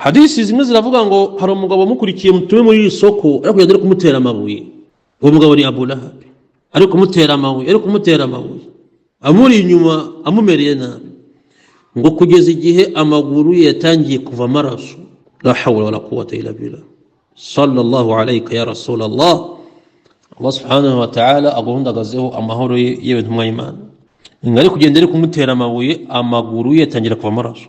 hadisi zimwe ziravuga ngo hari umugabo mukurikiye mutume muri isoko ariko yadere kumutera amabuye. Uwo mugabo ni Abu Lahab, ariko kumutera amabuye amuri inyuma amumereye nabi, ngo kugeza igihe amaguru yatangiye kuva amaraso. La hawla wala quwwata illa billah. Sallallahu alayka ya Rasulullah. Allah subhanahu wa ta'ala aguhundagazeho amahoro yewe ntumwa y'Imana. Ngari kugendera kumutera amabuye amaguru yatangira kuva amaraso.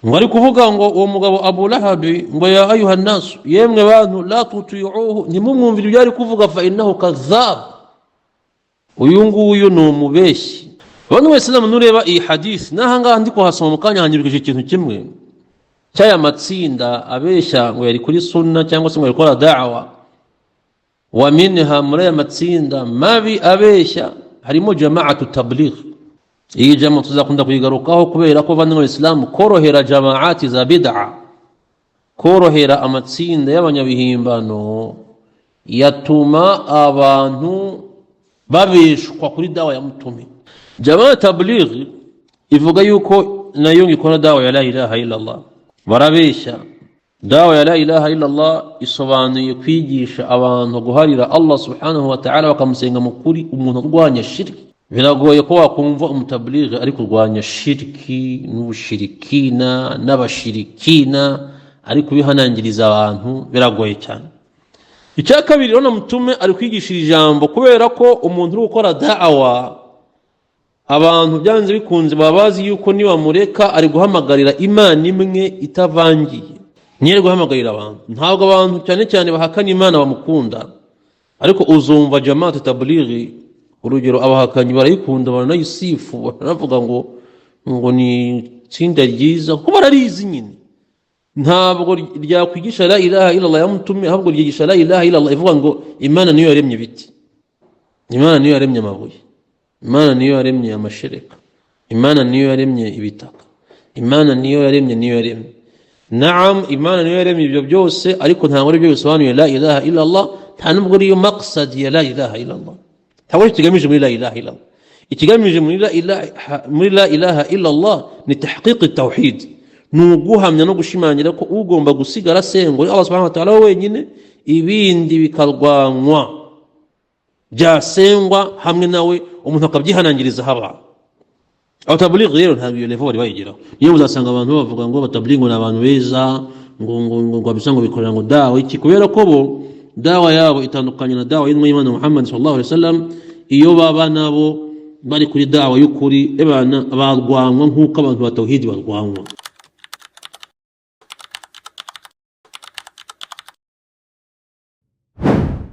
Ngari kuvuga ngo uwo mugabo Abu Lahab ngo ya ayuha nas, yemwe bantu la tuti'uhu, nimumwumvira ibyo ari kuvuga, fa innahu kadhab, uyu nguyu ni umubeshyi. Bano w'Islamu nureba iyi hadisi nahanga ndiko hasoma mukanya hanyibikije ikintu kimwe cyaya matsinda abeshya ngo yari kuri sunna cyangwa se ngo yari gukora da'wa. Wa minha muri aya matsinda mabi abeshya harimo jama'atu tabligh. Iyi jamaa tuzakunda kuyigarukaho kubera ko bano w'Islamu korohera jama'ati za bid'a, korohera amatsinda y'abanyabihimbano yatuma abantu babeshwa kuri dawa ya mutume. Jamaa tabligh ivuga yuko nayo ikora dawa ya la ilaha illa Allah. Barabeshya dawa ya la ilaha illa Allah isobanuye kwigisha abantu guharira Allah subhanahu wa ta'ala bakamusenga mukuri, umuntu urwanya shirki. Biragoye ko wakumva umutabligh ari kurwanya shirki n'ubushirikina n'abashirikina ari kubihanangiriza abantu, biragoye cyane. Icya kabiri rona mutume ari kwigishira ijambo kubera ko umuntu uri gukora da'awa abantu byanze bikunze babazi yuko niba mureka ari guhamagarira Imana imwe itavangiye. Niye guhamagarira abantu, ntabwo abantu cyane cyane bahakana Imana bamukunda, ariko uzumva jamaat tabligh urugero abahakanyi barayikunda baranayisifu, baravuga ngo ni tsinda ryiza kuko bararizi nyine. Ntabwo ryakwigisha la ilaha illa Allah ya mutume, ahubwo ryigisha la ilaha illa Allah ivuga ngo Imana niyo yaremye ibiti, Imana niyo yaremye amabuye, Imana niyo yaremye amashereka, Imana niyo yaremye ibitaka, Imana niyo yaremye. Naam, Imana niyo yaremye ibyo byose, ariko ntabwo ari byo bisobanuye la ilaha illa Allah, nta nubwo ariyo maqsad ya la ilaha illa Allah. Ntabwo ikigamije muri la ilaha illa Allah. Ikigamije muri la ilaha illa Allah ni tahqiq at-tauhid, nuguhamya no gushimangira ko ugomba gusigara sengo Allah subhanahu wa ta'ala wenyine, ibindi bikarwanwa byasengwa hamwe nawe, umuntu akabyihanangiriza haba. Abatabligh rero ntabwo iyo level bayigiraho. Niyo uzasanga abantu bavuga ngo abatabligh ni abantu beza, ngo abisango bikorera ngo dawa iki, kubera ko bo dawa yabo itandukanye na dawa y'Imana Muhammad sallallahu alaihi wasallam. Iyo baba nabo bari kuri dawa y'ukuri ebana barwanwa nk'uko abantu ba tauhid barwanwa.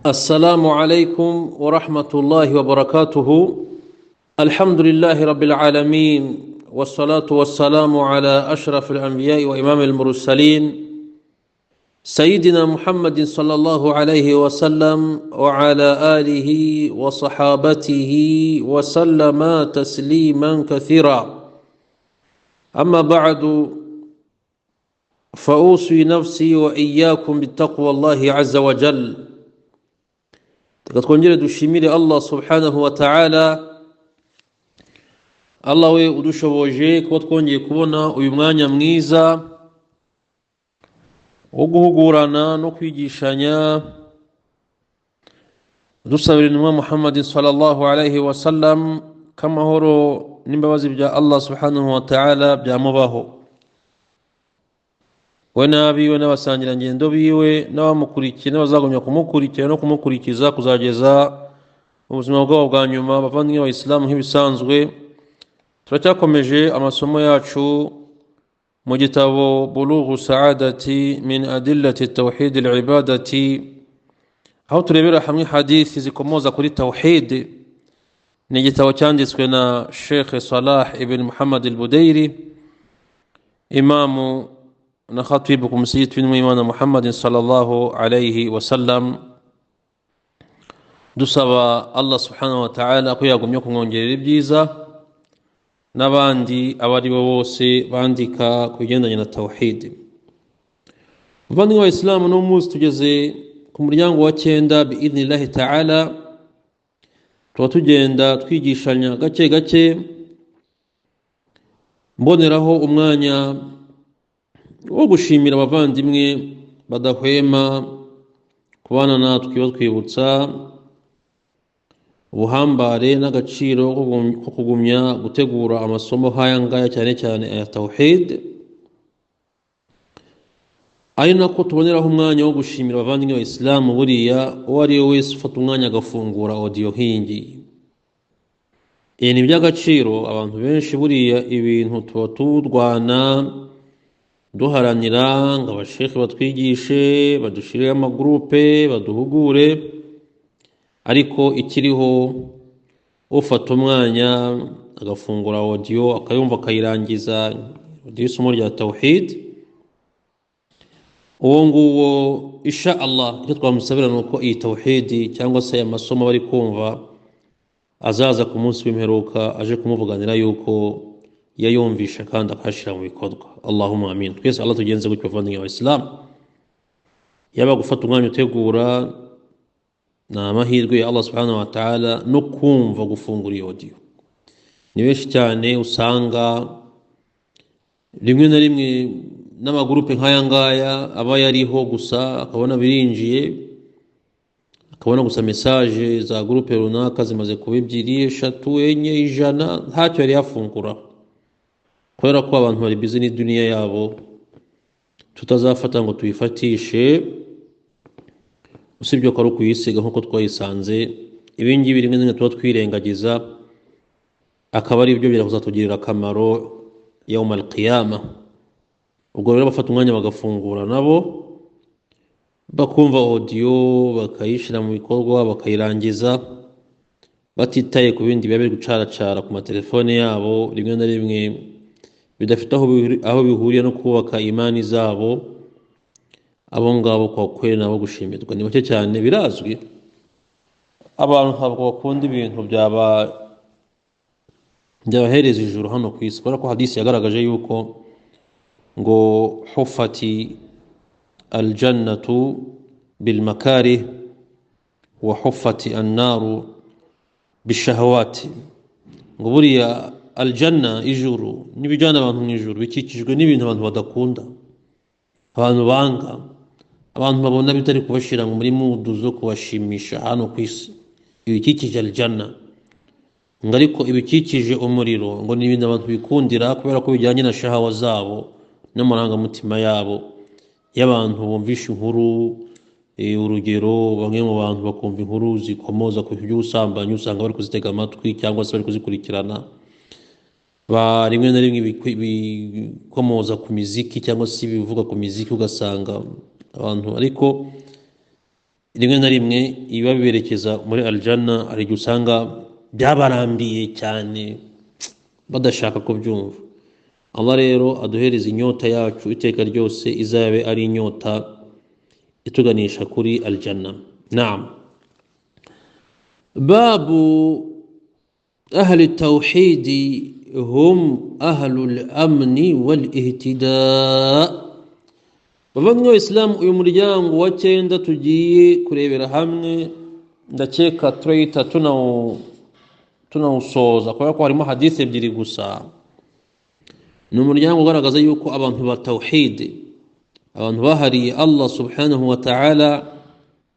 Assalamu alaikum wa rahmatullahi wa barakatuhu. Alhamdulillahi rabbil alamin, wassalatu wassalamu ala ashrafil anbiya'i wa imamil mursalin سيدنا محمد صلى الله عليه وسلم وعلى آله وصحابته وسلم تسليما كثيرا. أما بعد، فأوصي نفسي وإياكم بتقوى الله عز وجل. تكون dushimire Allah subhanahu wa ta'ala. Allah we udushoboje ko twongeye kubona uyu mwanya mwiza wo guhugurana no kwigishanya, dusabira intumwa Muhammad sallallahu alaihi wasallam kamahoro n'imbabazi bya Allah subhanahu wa ta'ala byamubaho, we nabiwe n'abasangira ngendo biwe n'abamukurikiye n'abazagumya kumukurikira no kumukurikiza kuzageza ubuzima bwabo bwa nyuma. Bavandimwe b'Abayisilamu, nk'ibisanzwe turacyakomeje amasomo yacu mu gitabo Bulughu Saadati min adillati tawhid al-ibadati, aho turebera hamwe hadithi zikomoza kuri tawhid. Ni igitabo cyanditswe na Sheikh Salah ibn Muhammad al-Budayri, imamu na khatibu ku musigiti w'Imana Muhammad sallallahu alayhi wa sallam. Dusaba Allah subhanahu wa ta'ala ko yagumye kumwongerera ibyiza n'abandi abari bo bose bandika kugendanye na tawhid. Bavandimwe b'Abayisilamu, no munsi tugeze ku muryango wa 9 bi'idhnillahi ta'ala. Tuba tugenda twigishanya gake gake, mboneraho umwanya wo gushimira abavandimwe badahwema kubana natwe batwibutsa ubuhambare n'agaciro ko kugumya gutegura amasomo nk'aya ngaya cyane cyane aya tawhid, ari nako tuboneraho umwanya wo gushimira abavandimwe b'Abayisilamu. Buriya uwo ari we wese ufata umwanya agafungura audio nk'ingi, ni iby'agaciro. Abantu benshi buriya ibintu tuba turwana duharanira ngo abashekhe batwigishe, badushirire amagurupe, baduhugure, ariko ikiriho ufata umwanya agafungura audio akayumva akayirangiza isomo rya tawhid, uwo nguwo insha Allah icyo twamusabira ni uko iyi tawhidi cyangwa se amasomo bari kumva azaza ku munsi w'imperuka aje kumuvuganira yuko yayumvisha kandi akashira mu bikorwa. Allahumma amin. Twese Allah tugenze gutyo bavandimwe b'Abayisilamu, yaba gufata umwanya utegura na amahirwe ya Allah subhanahu wa ta'ala no kumva gufungura iyo audio. Ni benshi cyane usanga rimwe na rimwe n'amagurupe nk'aya ngaya aba yariho gusa, akabona birinjiye, akabona gusa message za gurupe runaka zimaze kuba 2, 3, 4, 100, ntacyo yari yafungura, kubera ko abantu bari busy n'iduniya yabo. Tutazafata ngo tuyifatishe usibye ko ari ukuyisiga nk'uko twayisanze. Ibingibi rimwe na tuba twirengagiza, akaba ari byo birakuzatugirira akamaro yawm al-qiyamah. Ubwo rero bafata umwanya bagafungura nabo bakumva audio, bakayishira mu bikorwa, bakayirangiza batitaye ku bindi biba biri gucaracara ku matelefone yabo, rimwe na rimwe bidafite aho bihuriye no kubaka imani zabo. Abo ngabo kwa kweli nabo gushimirwa ni bake cyane. Birazwi abantu ntabwo bakunda ibintu byabahereza ijuru hano ku isi, kubera ko hadisi yagaragaje yuko ngo hufati aljannatu bilmakarih wa hufati annaru bishahawati, ngo buriya aljanna ijuru n'ibijyana abantu mu ijuru bikikijwe n'ibintu abantu badakunda, abantu banga, abantu babona bitari kubashira muri mudu zo kubashimisha hano ku isi. Ibikikije aljanna ngo ariko ibikikije umuriro ngo ni ibintu abantu bikundira, kubera ko bijyanye na shahawa zabo n'amarangamutima yabo y'abantu bumvisha inkuru. Urugero, bamwe mu bantu bakumva inkuru zikomoza ku by'ubusambanyi, usanga bari kuzitega amatwi cyangwa se bari kuzikurikirana. Rimwe na rimwe bikomoza ku miziki cyangwa se bivuga ku miziki, ugasanga abantu ariko rimwe na rimwe iba biberekeza muri aljanna, ari usanga byabarambiye cyane badashaka kubyumva. Allah rero aduhereza inyota yacu iteka ryose izabe ari inyota ituganisha kuri aljanna. Naam. Babu ahli tawhidi hum ahlul amni wal ihtidaa. Bavandimwe b'Abayisilamu, uyu muryango wa 9 tugiye kurebera hamwe, ndakeka turahita tunawusoza kubera ko harimo hadisi 2 gusa. Ni umuryango ugaragaza yuko abantu ba tawhid, abantu bahariye Allah subhanahu wa ta'ala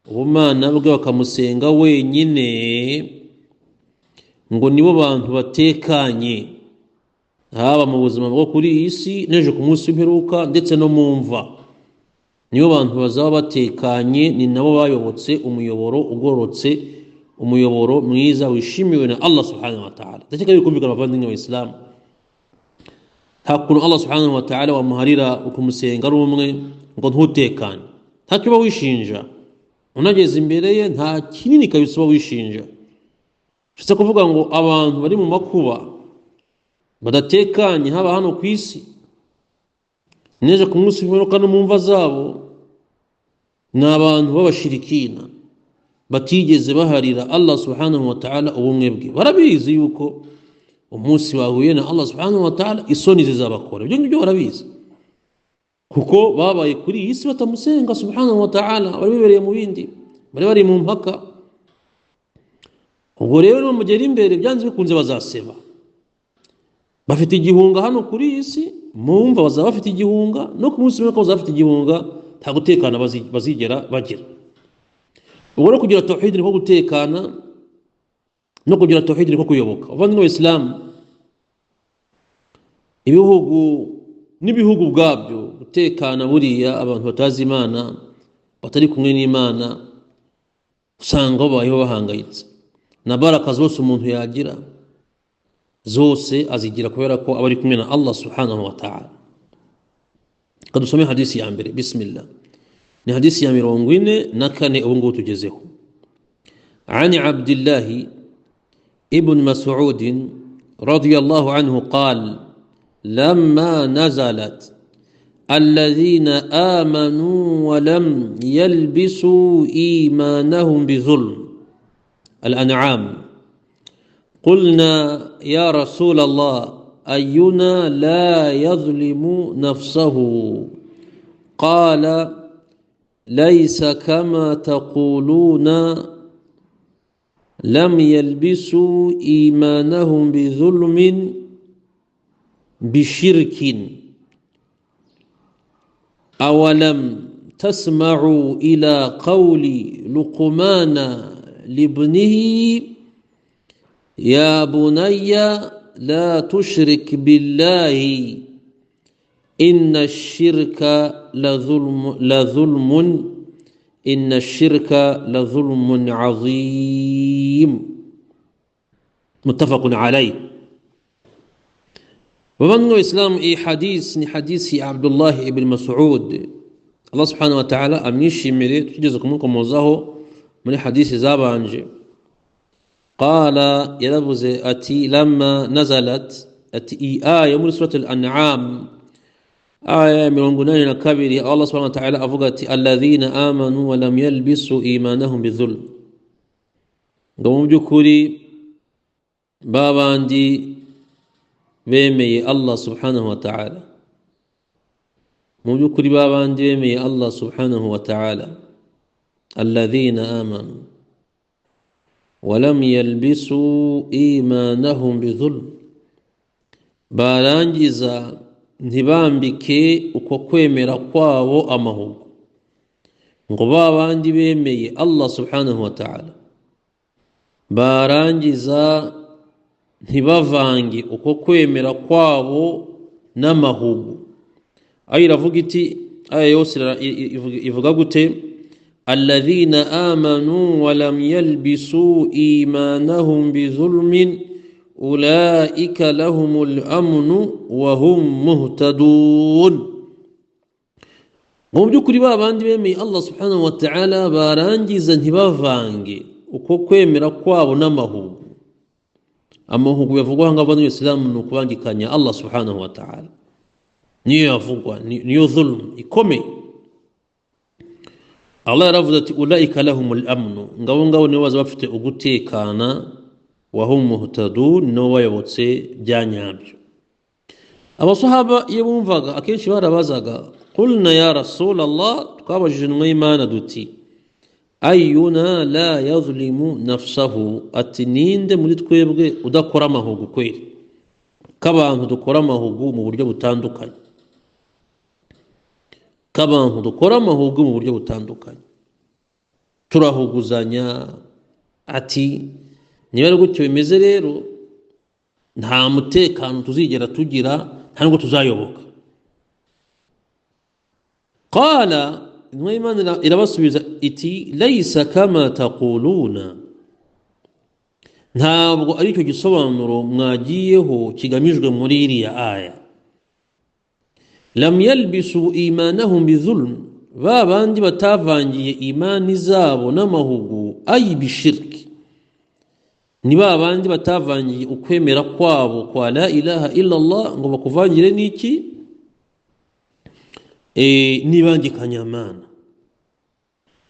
ubumana bwe bakamusenga wenyine, ngo nibo bantu batekanye, haba mu buzima bwo kuri iyi si n'ejo ku munsi w'imperuka ndetse no mu mva. Nibo bantu bazaba batekanye, ni nabo bayobotse umuyoboro ugororotse, umuyoboro mwiza wishimiwe na Allah subhanahu wa ta'ala. Ndakeka bikumvikana abavandimwe b'Abayisilamu, nta kuntu Allah subhanahu wa ta'ala wamuharira ukumusenga ari umwe ngo ntutekane, ntacyo uba wishinja. Unageze imbere ye nta kinini kabisa uba wishinja. Bishatse kuvuga ngo abantu bari mu makuba badatekanye, haba hano ku isi neje ku munsi w'imperuka no mu mva zabo, ni abantu b'abashirikina batigeze baharira Allah subhanahu wa ta'ala ubumwe bwe. Barabizi yuko umunsi bahuye na Allah subhanahu wa ta'ala isoni zizabakora, ibyo ngibyo barabizi, kuko babaye kuri iyi si batamusenga subhanahu wa ta'ala, bari bibereye mu bindi, bari mu mpaka. Ubwo rero nimugera imbere byanze bikunze bazaseba. Bafite igihunga hano kuri iyi si, mumva bazaba bafite igihunga, no ku munsi w'imperuka bazaba bafite igihunga, nta gutekana bazigera bagira. ubwo no kugira tauhid niko gutekana, no kugira tauhid niko kuyoboka. Abavandimwe b'Islam, ibihugu n'ibihugu bwabyo gutekana, buriya abantu batazi Imana, batari kumwe n'Imana, usanga babayeho bahangayitse, na baraka zose umuntu yagira zose azigira kubera ko aba ari kumwe na Allah subhanahu wa ta'ala. Kadusome hadisi ya mbere, bismillah. Ni hadisi ya 44 ubu ngubu tugezeho. Ani Abdullah ibn Mas'ud radiyallahu anhu qala لما نزلت الذين آمنوا ولم يلبسوا إيمانهم بظلم الأنعام قلنا يا رسول الله أينا لا يظلم نفسه قال ليس كما تقولون لم يلبسوا إيمانهم بظلم بشرك أولم تسمعوا إلى قول لقمان لابنه يا بني لا تشرك بالله إن الشرك لظلم إن الشرك لظلم عظيم متفق عليه. ومن الإسلام حديث حديث عبد الله بن مسعود الله سبحانه وتعالى أمنيشي مريد تجزكم منكم وزاهو من حديث زابانجي قال يلبز أتي لما نزلت أتي آية من سورة الأنعام آية من قنان الكبير الله سبحانه وتعالى أفقت الذين آمنوا ولم يلبسوا إيمانهم بالظلم. قوم جكوري باباندي bemeye Allah subhanahu wa ta'ala, mu by'ukuri babandi bemeye Allah subhanahu wa ta'ala, alladhina amanu wa lam yalbisu imanahum bidhulm, barangiza ntibambike uko kwemera kwabo amahugu. ngo babandi bemeye Allah subhanahu wa ta'ala barangiza ntibavange uko kwemera kwabo n'amahugu. Ayo iravuga iti, aya yose ivuga gute? alladhina amanu wa lam yalbisu imanahum bizulmin ulaika lahumul amnu wa hum muhtadun. mu by'ukuri babandi bemeye Allah subhanahu wa ta'ala barangiza ntibavange uko kwemera kwabo n'amahugu. Amahugu yavugwa hanga Islamu ni ukubangikanya Allah subhanahu wa ta'ala, niyo yavugwa, niyo dhulm ikomeye. Allah yaravuze ati ulaika lahumul amnu, ngabo nibo baza bafite ugutekana, wa hum muhtadun, no bayobotse byanyabyo. Abasahaba iyo bumvaga akenshi barabazaga qulna ya Rasulallah, twabajije n'Imana duti ayyuna la yazlimu nafsahu, ati ninde muri twebwe udakora amahugu kweli? K'abantu dukora amahugu mu buryo butandukanye, turahuguzanya. Ati niba ari gutyo bimeze rero nta mutekano tuzigera tugira, nta nubwo tuzayoboka. Qala, Imana irabasubiza iti laysa kama taquluna, ntabwo ari cyo gisobanuro mwagiyeho kigamijwe muri iriya aya. lam yalbisu imanahum bizulm, babandi batavangiye imani zabo n'amahugu, ay bishirki, ni babandi batavangiye ukwemera kwabo kwa la ilaha illa Allah ngo bakuvangire n'iki? Nibangikanyamana.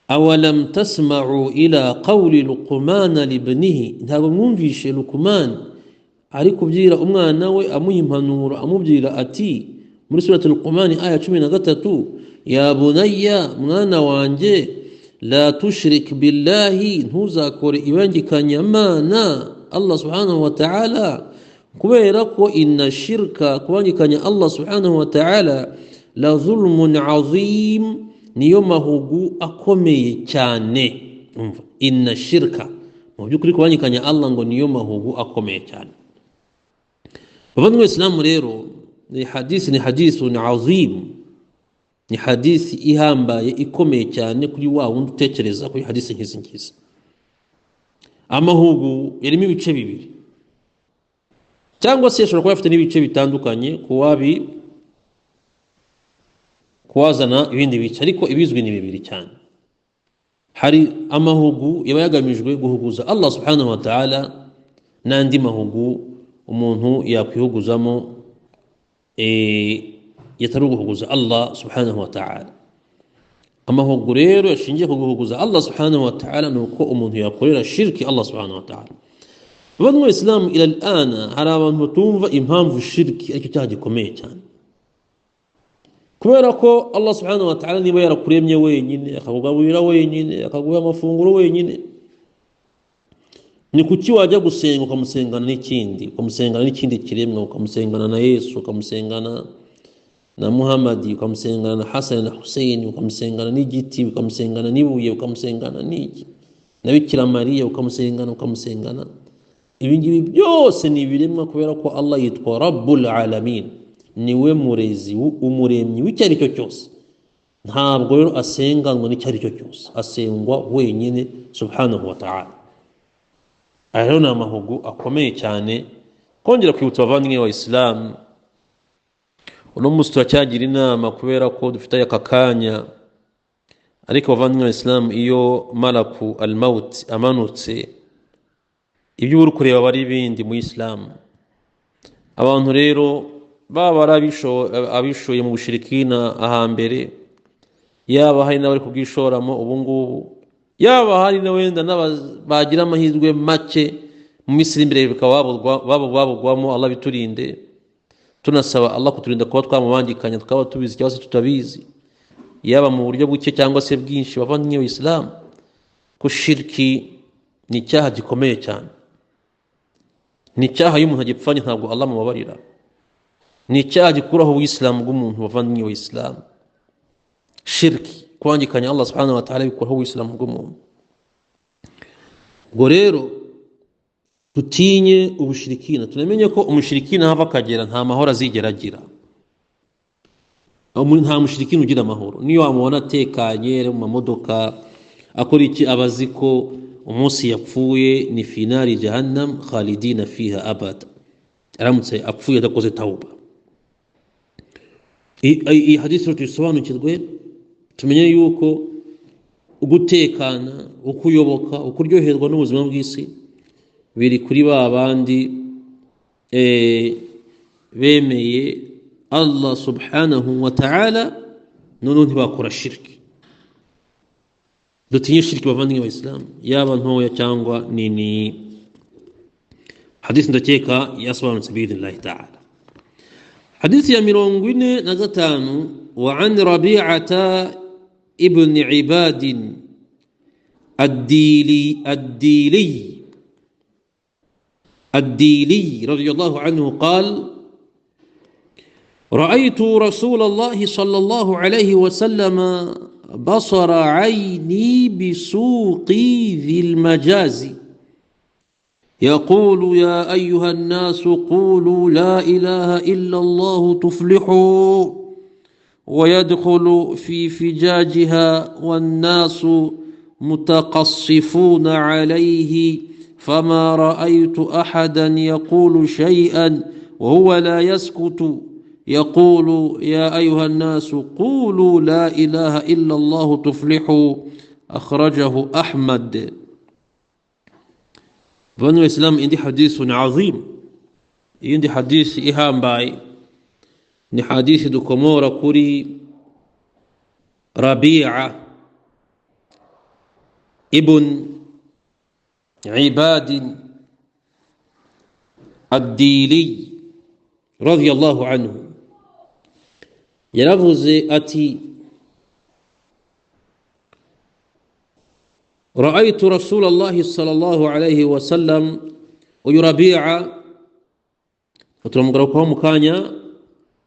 awalam tasma'u ila qawli Luqman libnihi, ntabwo mwumvishe Luqman ari kubyira umwana we amuha impanuro, amubwira ati muri surati Luqman aya 13, ya bunayya, mwana wanjye, la tushrik billahi, ntuzakore ibangikanyamana Allah subhanahu wa ta'ala, kubera ko inna shirka kubangikanya Allah subhanahu wa ta'ala la zulmun azim, niyo mahugu akomeye cyane. Inna shirka, mu by'ukuri kubangikanya Allah ngo niyo mahugu akomeye cyane. Bavandimwe Islamu rero, ni hadithun azim, ni hadisi ihambaye ikomeye cyane kuri wa wundi utekereza kuri hadisi nk'izi ngizi. Amahugu yarimo ibice bibiri, cyangwa se ashobora kuba afite n'ibice bitandukanye kuwazana ibindi bice, ariko ibizwi ni bibiri cyane. Hari amahugu yaba yagamijwe guhuguza Allah subhanahu wa ta'ala, n'andi mahugu umuntu yakwihuguzamo yatari guhuguza Allah subhanahu wa ta'ala. Amahugu rero yashingiye ku guhuguza Allah subhanahu wa ta'ala nuko umuntu yakorera shirki Allah subhanahu wa ta'ala. Bavandimwe Islam, ila al'ana hari abantu batumva impamvu shirki aricyo cyaha gikomeye cyane, kubera ko Allah subhanahu wa ta'ala niba yarakuremye wenyine, akakugaburira wenyine, akaguha amafunguro wenyine, ni kuki wajya gusenga ukamusengana n'ikindi kiremwa, ukamusengana na Yesu, ukamusengana na Muhammadi, ukamusengana na Hasan na Hussein, ukamusengana n'igiti, ukamusengana n'ibuye, ukamusengana n'iki na Bikira Mariya, ukamusengana. Ibi ngibi byose ni ibiremwa, kubera ko Allah yitwa Rabbul Alamin, niwe murezi, umuremyi w'icyari cyo cyose. Ntabwo rero asenganwa n'icyari cyo cyose, asengwa wenyine subhanahu wa ta'ala. Ayo ni amahugu akomeye cyane. Kongera kwibutsa abavandimwe wa Islam, uno munsi turacyagira inama kubera ko dufite aka kanya, ariko abavandimwe wa Islam, iyo malaku al-maut amanutse, ibyo uri kureba bari ibindi mu Islam. Abantu rero baba abishoye mu bushirikina ahambere, yaba hari n'abari kubwishoramo ubu ngubu, yaba hari na wenda bagira amahirwe make mu Misiri imbere bikaba babugwamo. Allah biturinde, tunasaba Allah kuturinda kuba twamubangikanya tukaba tubizi cyangwa se tutabizi, yaba mu buryo buke cyangwa se bwinshi. Bavandimwe wa Islam, ko shirki ni icyaha gikomeye cyane, ni icyaha iyo umuntu agipfanye ntabwo Allah amubabarira, ni icyaha gikuraho ubuyisilamu bw'umuntu. Bavandimwe wa Islam, shirki, kubangikanya Allah subhanahu wa ta'ala, bikuraho ubuyisilamu bw'umuntu. Ubwo rero tutinye ubushirikina, tunamenye ko umushirikina hava akagera nta mahoro azigera agira. Nta mushirikina ugira amahoro, niyo wamubona atekanye mu mamodoka akora iki, abazi ko umunsi yapfuye ni finali jahannam khalidina fiha abada, aramutse apfuye adakoze tauba. Iyi hadisi tuyisobanukirwe, tumenye yuko ugutekana, ukuyoboka, ukuryoherwa n'ubuzima bw'isi biri kuri ba bandi bemeye Allah subhanahu wa ta'ala, none ntibakora shirki. Dutinye shirki bavandimwe wa Islam, yaba ntoya cyangwa nini. Hadisi ndakeka yasobanutse biidhnillahi ta'ala. Hadisi ya 45, wa an Rabi'ata ibn Ibad الديلي رضي الله عنه قال: رأيت رسول الله صلى الله عليه وسلم بصر عيني بسوق ذي المجاز يقول: يا أيها الناس قولوا لا إله إلا الله تفلحوا، ويدخل في فجاجها والناس متقصفون عليه، فما رأيت أحدا يقول شيئا وهو لا يسكت يقول: يا أيها الناس قولوا لا إله إلا الله تفلحوا. أخرجه أحمد. بنو الإسلام عندي حديث عظيم، عندي حديث إهام باي، ni hadithi dukomora kuri Rabi'a ibn Ibad ad-Dili radiyallahu anhu. Yaravuze ati: رأيت رسول الله صلى الله عليه وسلم. Uyu Rabi'a turamugarukaho mu kanya.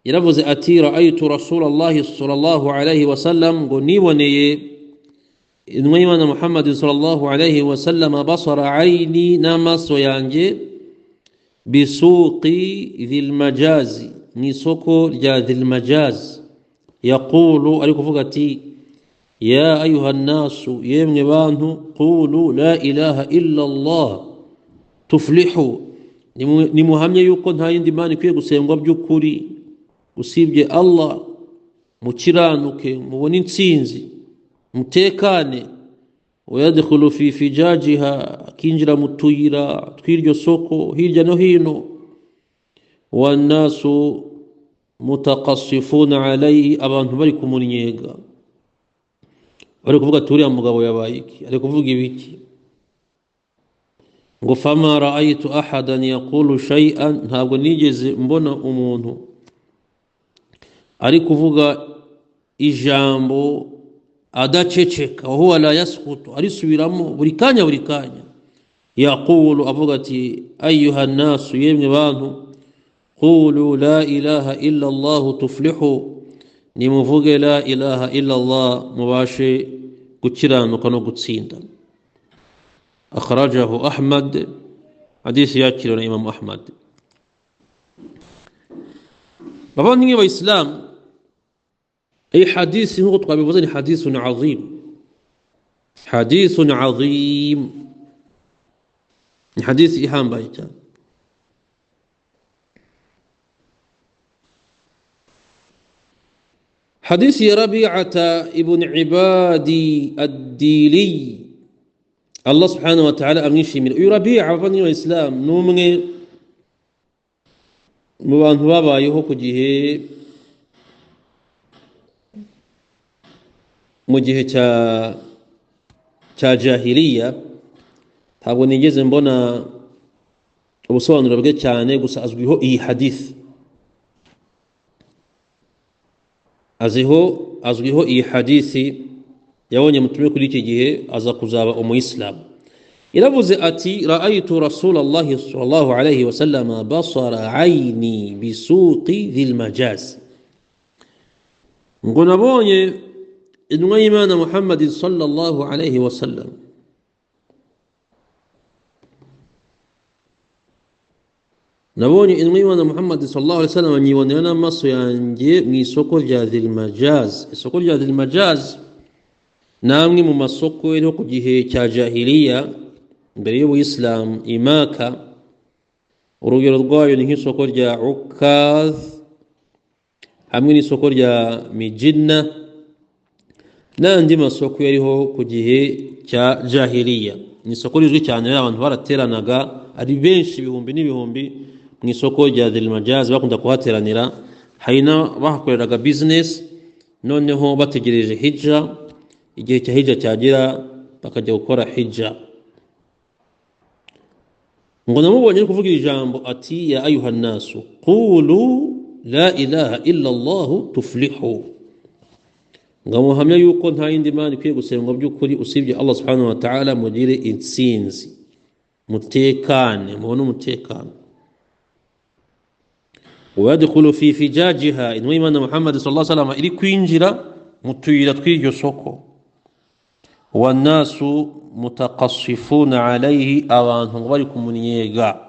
Yaravuze ati ra'aytu rasulallahi sallallahu alayhi wa sallam, ngo niboneye intumwa y'Imana Muhammad sallallahu alayhi wa sallam, basara ayni, n'amaso yanjye, bisuqi dhil majazi, ni soko rya dhil majaz, yaqulu, ari kuvuga ati ya ayuha nnasu, yemwe bantu, qulu la ilaha illa Allah tuflihu, nimuhamye yuko nta yindi mana ikwiye gusengwa by'ukuri usibye Allah, mukiranuke, mubone intsinzi, mutekane. Wayadkhulu fi fijajiha, akinjira mu tuyira tw'iryo soko hirya no hino. Wannasu mutaqassifuna alayhi, abantu bari kumunyega, bari kuvuga ati uriya mugabo yabaye iki, ari kuvuga ibiki. Ngo fama ra'aytu ahadan yaqulu shay'an, ntabwo nigeze mbona umuntu ari kuvuga ijambo adaceceka, huwa la yaskutu, arisubiramo buri kanya. Yaqulu, avuga ati ayyuha nnasu, yemwe bantu, qulu la ilaha illa Allah tuflihu, nimuvuge la ilaha illa Allah, mubashe gukiranuka no gutsinda. Akhrajahu Ahmad, hadisi yakiriwe na Imam Ahmad. bavandimwe b'Abayisilamu, iyi hadisi nk'uko twabivuze ni hadisun azim, ni hadisi ihambaye cyane. hadisi ya Rabi'ata ibn Ibadi ad-Dili, Allah subhanahu wa ta'ala amwishimira. Uyu Rabi'a, bavandimwe b'Abayisilamu, ni umwe mu bantu babayeho mu gihe cya jahiliya. Ntabwo nigeze mbona ubusobanuro bwe cyane, gusa azwiho iyi hadith, azwiho iyi hadithi yabonye mutume kuri iki gihe aza kuzaba umuyisilamu. Iravuze ati ra'aytu rasulallahi sallallahu alayhi wa sallam basara ayni bisuqi dhil majaz, ngo nabonye intumwa y'Imana Muhammad sallallahu alayhi wa sallam, nabonye intumwa y'Imana Muhammad sallallahu alayhi wa sallam nyibonera n'amaso yanjye mu isoko rya dhil majaz. Isoko rya dhil majaz namwe mu masoko yo ku gihe cya jahiliya mbere y'ubuyisilamu, imaka. Urugero rwayo ni nk'isoko rya Ukaz hamwe n'isoko rya Mijinna n'andi masoko yariho ku gihe cya jahiliya. Ni isoko rizwi cyane, abantu barateranaga ari benshi, ibihumbi n'ibihumbi, mu isoko rya Dhil Majaz bakunda kuhateranira. Hari bahakoreraga business, noneho bategereje hijja, igihe cya hijja cyagera bakajya gukora hijja. ngo namubonye ari kuvuga ijambo ati ya ayuha nnasu qulu la ilaha illa Allah tuflihu, ngo muhamya yuko nta yindi mana ikwiye gusengwa by'ukuri usibye Allah subhanahu wa ta'ala, mugire intsinzi, mutekane, mubone umutekano. Wadkhulu fi fijajiha, intumwa y'Imana Muhammad sallallahu alaihi wasallam iri kwinjira mu tuyira tw'iryo soko. Wannasu mutaqassifuna alayhi, abantu ngo bari kumunyega.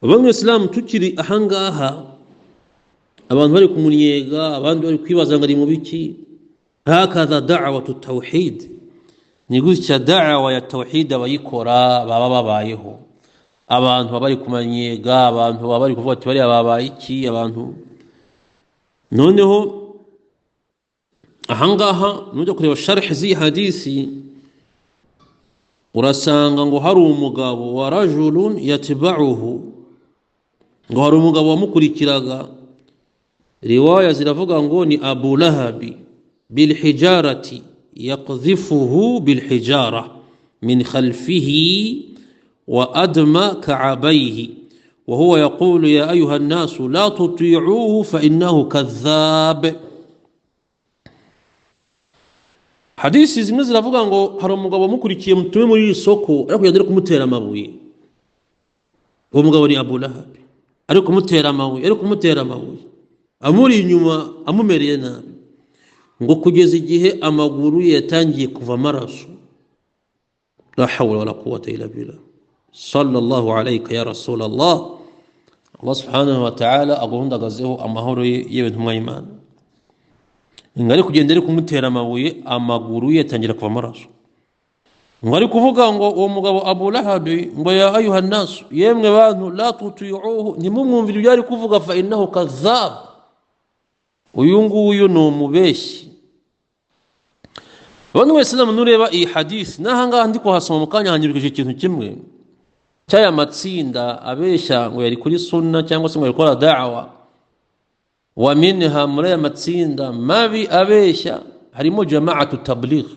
Abandi Islam tukiri ahangaha, abantu bari kumunyega, abandi bari kwibaza ngo ari mu biki. Hakaza da'watu tawhid, ni gutya da'wa ya tawhid abayikora baba babayeho. Abantu bari kumanyega, abantu bari kuvuga ati bari ababaye iki, abantu noneho ahangaha nujya kureba sharh zi hadisi urasanga ngo hari umugabo wa rajulun yatba'uhu, ngo hari umugabo wamukurikiraga. Riwaya ziravuga ngo ni Abu Lahabi bil hijarati yaqdhifuhu bil hijara min khalfihi wa adma ka'abayhi wa huwa yaqulu ya ayuha an-nasu la tuti'uhu fa innahu kadhab. Hadisi zimwe ziravuga ngo hari umugabo mukurikiye mutume muri isoko ariko yadere kumutera amabuye. uwo mugabo ni Abu Lahab, ariko kumutera amabuye amuri inyuma amumereye nabi, ngo kugeza igihe amaguru ye yatangiye kuva amaraso. La hawla wala quwwata illa billah. Sallallahu alayka ya Rasulallah. Allah subhanahu wa ta'ala aguhundagazeho amahoro yewe ntumwa y'Imana. Ngari kugenda ari kumutera amabuye, amaguru ye yatangira kuva amaraso. Ngari kuvuga ngo uwo mugabo Abu Lahab ngo ya ayuha nas, yemwe bantu la tutiyuhu, nimumwumvira ibyo ari kuvuga, fa innahu kadhab, uyu nguyu ni umubeshyi. Abantu wese nureba iyi hadith nahanga ndi kuhasoma mukanya hanyibukije ikintu kimwe cyaya matsinda abeshya ngo yari kuri sunna cyangwa se ngo yari gukora da'wa. Wa minha muri aya matsinda mabi abeshya harimo jama'atu tabligh.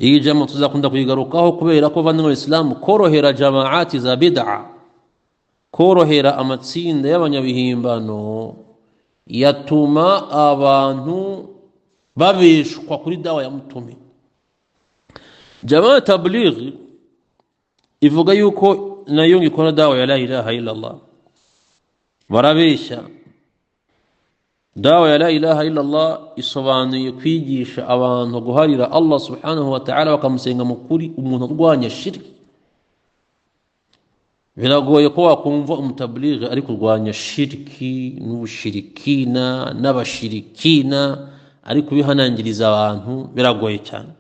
Iyi jama'a tuzakunda kuyigarukaho kubera ko bandi mu Islam korohera jama'ati za bid'a, korohera amatsinda y'abanyabihimbano yatuma abantu babeshwa kuri dawa ya Mtume. Jamaa tabligh ivuga yuko nayo ngikora dawa ya la ilaha illa Allah, barabeshya. Dawa ya la ilaha illa Allah isobanuye kwigisha abantu guharira Allah subhanahu wa ta'ala bakamusenga mu kuri, umuntu urwanya shirki. Biragoye ko wakumva umutabligh ari kurwanya shirki n'ubushirikina n'abashirikina ari kubihanangiriza abantu, biragoye cyane.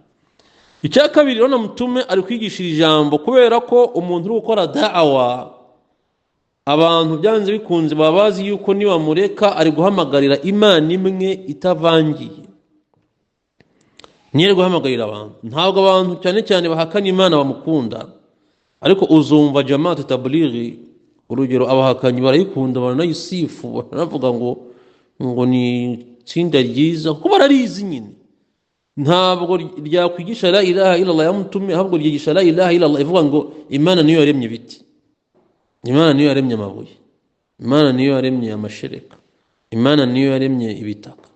Icya kabiri rero Mtume ari kwigishira ijambo kubera ko umuntu uri gukora da'wa abantu byanze bikunze babazi yuko niba mureka ari guhamagarira Imana imwe itavangiye. Niye guhamagarira abantu, ntabwo abantu cyane cyane bahakana Imana bamukunda, ariko uzumva jama'at tabligh urugero abahakanyi barayikunda baranayisifu, baravuga ngo ni tsinda ryiza kuko bararizi nyine. Ntabwo ryakwigisha la ilaha illa Allah ya Mtume, ahubwo ryigisha la ilaha illa Allah ivuga ngo Imana niyo yaremye ibiti, Imana niyo yaremye amabuye, Imana niyo yaremye amashereka, Imana niyo yaremye ibitaka,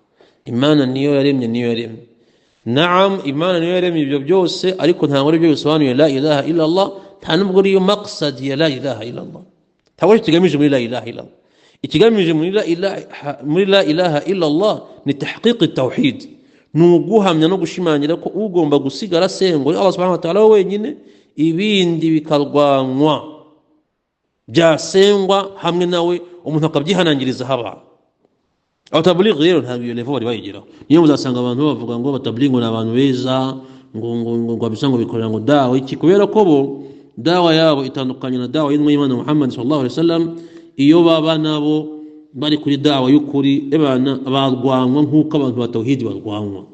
Imana niyo yaremye. Naam, Imana niyo yaremye ibyo byose, ariko ntabwo ari byo bisobanuye la ilaha illa Allah, nta nubwo ariyo maqsad ya la ilaha illa Allah. Ntabwo kigamije muri la ilaha illa Allah. Ikigamije muri la ilaha illa Allah ni tahqiq at-tauhid, nuguhamya no gushimangira ko ugomba gusigara sengo Allah subhanahu wa ta'ala wenyine, ibindi bikarwanwa byasengwa hamwe nawe, umuntu akabyihanangiriza haba. Abatabligh rero ntabwo iyo level bari bayigiraho. Niyo muzasanga abantu bavuga ngo abatabligh ni abantu beza, ngo abisango bikorera ngo dawa iki, kubera ko bo dawa yabo itandukanye na dawa y'Imana Muhammad sallallahu alaihi wasallam. Iyo baba nabo bari kuri dawa y'ukuri, ebana barwanwa nk'uko abantu ba tauhid barwanwa.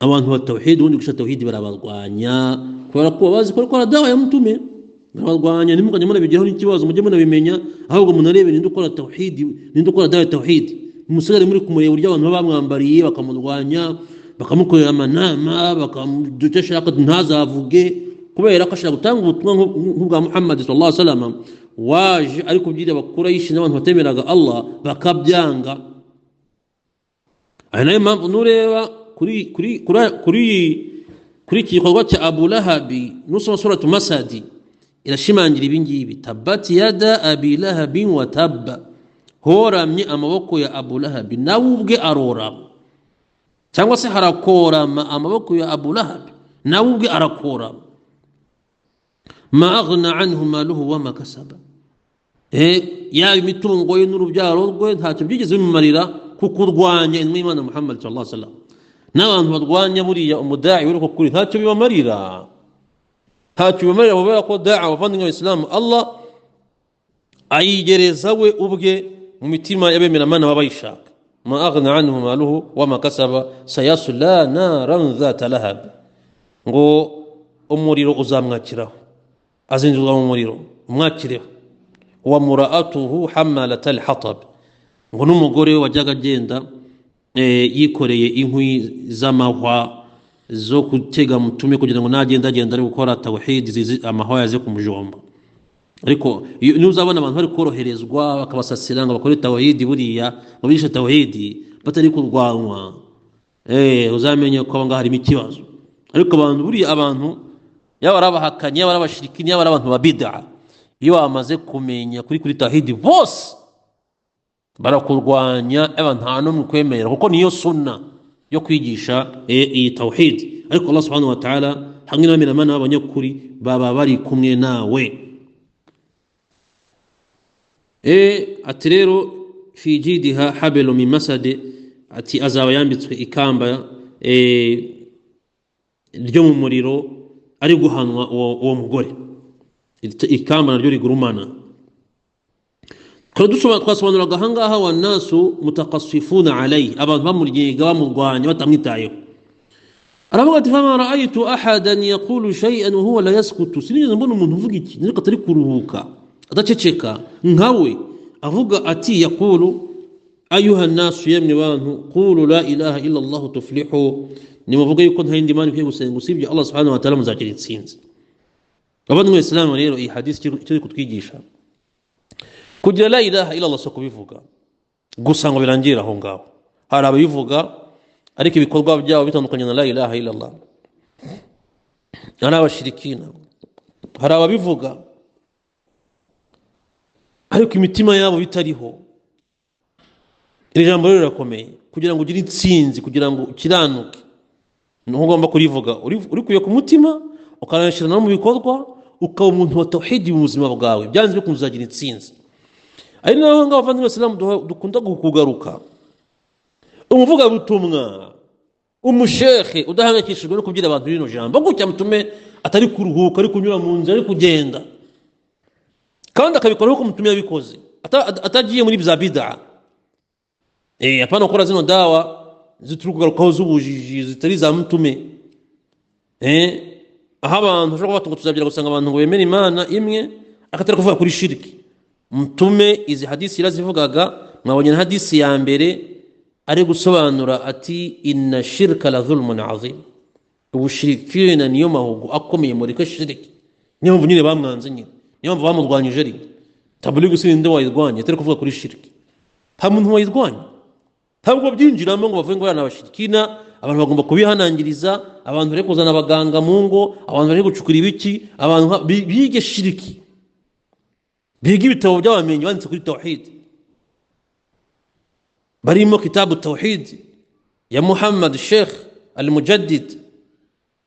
Abantu ba tauhid undi gusha tauhid barabarwanya kubera ko bazi ko dawa ya Mtume, barwanya. Nimuganye muri bigiho n'ikibazo mujye munabimenya, ahubwo munarebe ninde ukora tauhid, ninde ukora dawa ya tauhid. Musigare muri kumureba urya abantu bamwambariye bakamurwanya, bakamukorera amanama, bakamudutesha ntazavuge kubera ko ashaka gutanga ubutumwa nk'ubwa Muhammad sallallahu alaihi wasallam waje ari kubyira Abakurayshi n'abantu batemeraga Allah bakabyanga. Aha nayo mpamvu nureba kuri igikorwa cya Abu Lahab nusoma suratu Masad irashimangira ibingibi, tabbat yada abi lahab wa tabba, horamye amaboko ya Abu Lahab nawe ubwe arorama, cyangwa se harakorama amaboko ya Abu Lahab nawe ubwe arakorama. Ma aghna anhu maluhu wa ma kasaba, ya imitungo ye n'urubyaro rwe ntacyo byigeze bimumarira kukurwanya Imana Muhammad sallallahu alaihi wasallam. N'abantu barwanya buriya umuda'i w'uko kuri ntacyo bibamarira, kubera ko da'a abavandimwe b'Islam Allah ayigereza we ubwe mu mitima y'abemera Imana babayishaka. Ma aghna anhu maluhu wa ma kasaba sayasla naran dhata lahab, ngo umuriro uzamwakiraho, azinjizwa mu muriro umwakireho. Wa mura'atuhu hammalatal hatab, ngo n'umugore we wajyaga agenda yikoreye inkwi z'amahwa zo gutega Mtume kugira ngo nagenda ari gukora tauhid amahwa yaze kumujomba. Ariko nuzabona abantu bari koroherezwa bakabasasira ngo bakore tauhid, buriya babisha tauhid batari kurwanwa, uzamenye ko anga harimo ikibazo. Ariko abantu buriya abantu yaba arabahakanye, yaba arabashirikini, yaba arabantu ba bid'a, iyo bamaze kumenya kuri tawhidi bose barakurwanya, nta n'umwe kwemera, kuko niyo sunna yo kwigisha iyi tawhid. ariko Allah subhanahu wa ta'ala hamwe n'abamenamana b'abanyakuri baba bari kumwe nawe. Ati rero fi jidiha hablu min masad, ati azaba yambitswe ikamba ryo mu muriro ari guhanwa uwo mugore, ikamba naryo rigurumana. twasobanuraga ahangaha wa nasu mutaqassifuna alayhi, abantu bamuryiga bamurwanya batamwitayeho. aravuga ati fama ra'aytu ahadan yaqulu shay'an wa huwa la yaskutu, sinigeze mbona umuntu uvuga iki niko atari kuruhuka adaceceka nkawe avuga ati yaqulu ayuha nasu, yemwe bantu, qulu la ilaha illa Allah tuflihu, nimuvuga yuko nta yindi mana ikwiye gusenga usibye Allah subhanahu wa ta'ala, muzagira intsinzi. abandi mu Islam rero iyi hadisi cyo kutwigisha kugira la ilaha illa Allah so kubivuga gusa ngo birangire aho ngaho. hari ababivuga ariko ibikorwa byabo bitandukanye na la ilaha illa Allah, ari abashirikina. hari ababivuga ariko imitima yabo bitariho. iri jambo rero rirakomeye. kugira ngo ugire intsinzi, kugira ngo ukiranuke, nuko ugomba kurivuga urikuye ku mutima, ukanashira no mu bikorwa, ukaba umuntu wa tawhid mu buzima bwawe, byanze bikunze uzagira intsinzi. ari naho ngaho abavandimwe b'Islam dukunda kugaruka. umuvuga butumwa, umushekhe udahangayikishijwe no kubwira abantu bino jambo gutya mutume atari kuruhuka, ari kunyura mu nzira, ari kugenda, kandi akabikora uko mutume yabikoze, atagiye muri bya bid'a. Hapana gukora zino dawa zituri kugarukaho z'ubujiji zitari za mutume. aho abantu bashobora kuba tuzabyira gusanga abantu ngo bemere Imana imwe akatari kuvuga kuri shiriki. mutume izi hadisi yarazivugaga, mwabonye na hadisi ya mbere ari gusobanura ati inna shirka la dhulmun azim, ubushirikina niyo mahugu akomeye muri ko shiriki. niyo mpamvu nyine bamwanze, nyine niyo mpamvu bamurwanyije. ari tabligh sinde wayirwanya atari kuvuga kuri shiriki, nta muntu wayirwanya, ntabwo byinjiramo ngo bavuge ngo yana abashirikina. abantu bagomba kubihanangiriza, abantu bari kuzana abaganga mu ngo, abantu bari gucukura ibiki, abantu bige shiriki, biga ibitabo by'abamenyi banditse kuri tawhid. barimo kitabu tawhid ya Muhammad Sheikh al-Mujaddid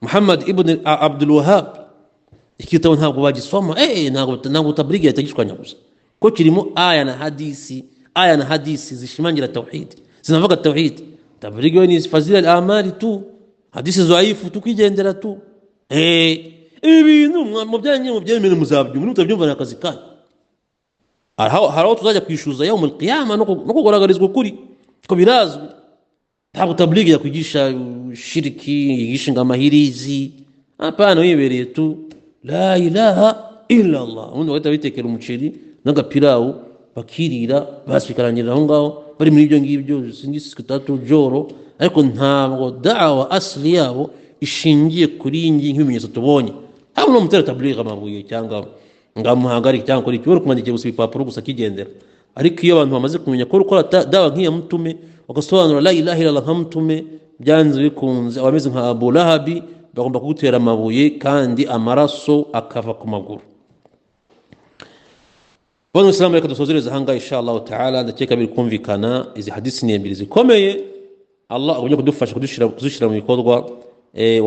Muhammad ibn Abdul Wahhab. ikitabo ntabwo bagisoma, ntabwo tabligh yatagishwanya gusa, ko kirimo aya na hadisi zishimangira tawhid, zinavuga tawhid. tabligh ni fazila al-amali tu, hadisi dhaifu tukigendera tu. ibintu mu byanye mu byemere muzabyumva, mutabyumva nakazi kanyu. haraho tuzajya kwishuza yaumul qiyama no kugaragarizwa kuri ko birazwi. ntabwo tabligh yakwigisha shiriki, yigisha ngamahirizi. hapana, wibereye tu la ilaha illa Allah, umuntu wahita bitekera umuceri n'agapirawu bakirira, basikarangirira aho ngaho bari muri ibyo ngibyo singisi kitatu joro. ariko ntabwo da'wa asli yabo ishingiye kuri ingi nk'ibimenyetso tubonye. haba no mutera tabligh amabuye cyangwa ngamuhagarika cyangwa kuri cyo kumwandikiye gusa ibipapuro gusa kigendera. ariko iyo abantu bamaze kumenya ko ukora dawa nk'iya mutume, bagasobanura la ilaha illa Allah nka mutume, byanze bikunze abameze nka Abu Lahabi bagomba kugutera amabuye kandi amaraso akava ku maguru. bano Islam reka dusozereza hanga inshallah ta'ala. ndakeka biri kumvikana, izi hadisi ni ebyiri zikomeye. Allah agomba kudufasha kuzishira mu bikorwa.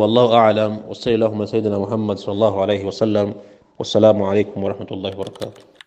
wallahu a'lam wa sallallahu ala sayyidina Muhammad sallallahu alayhi wa sallam. wassalamu alaykum wa rahmatullahi wa barakatuh.